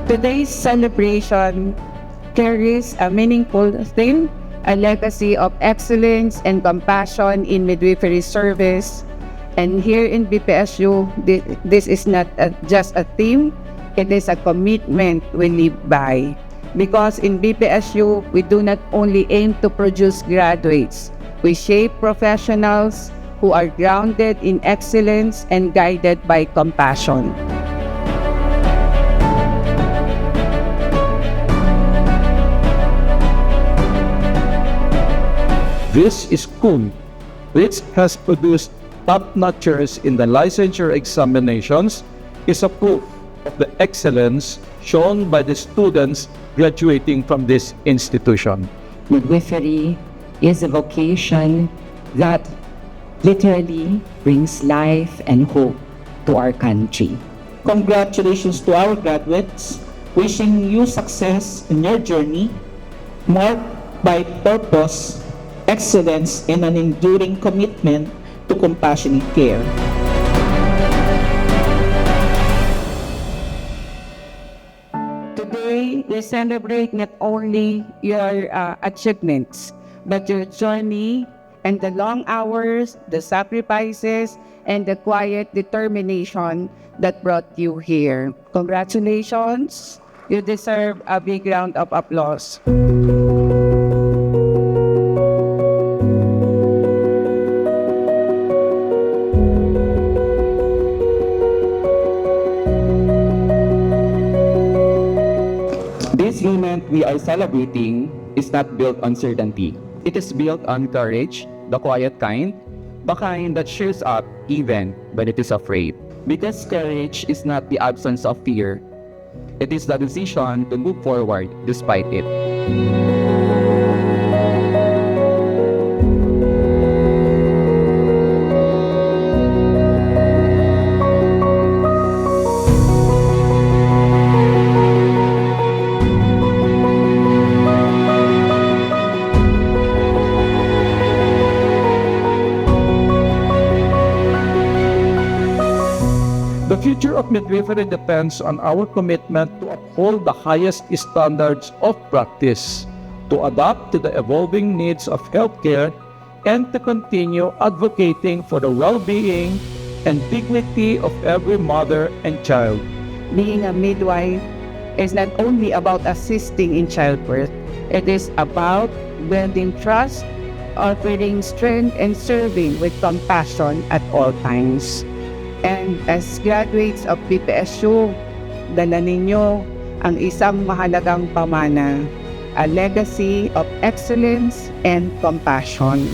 Today's celebration carries a meaningful theme, a legacy of excellence and compassion in midwifery service. And here in BPSU, this is not just a theme, it is a commitment we live by. Because in BPSU, we do not only aim to produce graduates, we shape professionals who are grounded in excellence and guided by compassion. This school, which has produced top-notchers in the licensure examinations, is a proof of the excellence shown by the students graduating from this institution. Midwifery is a vocation that literally brings life and hope to our country. Congratulations to our graduates, wishing you success in your journey, marked by purpose, excellence, and an enduring commitment to compassionate care. Today, we celebrate not only your achievements, but your journey and the long hours, the sacrifices, and the quiet determination that brought you here. Congratulations! You deserve a big round of applause. This moment we are celebrating is not built on certainty. It is built on courage, the quiet kind, the kind that shows up even when it is afraid. Because courage is not the absence of fear, it is the decision to move forward despite it. The future of midwifery depends on our commitment to uphold the highest standards of practice, to adapt to the evolving needs of healthcare, and to continue advocating for the well-being and dignity of every mother and child. Being a midwife is not only about assisting in childbirth, it is about building trust, offering strength, and serving with compassion at all times. And as graduates of BPSU, dala ninyo ang isang mahalagang pamana, a legacy of excellence and compassion.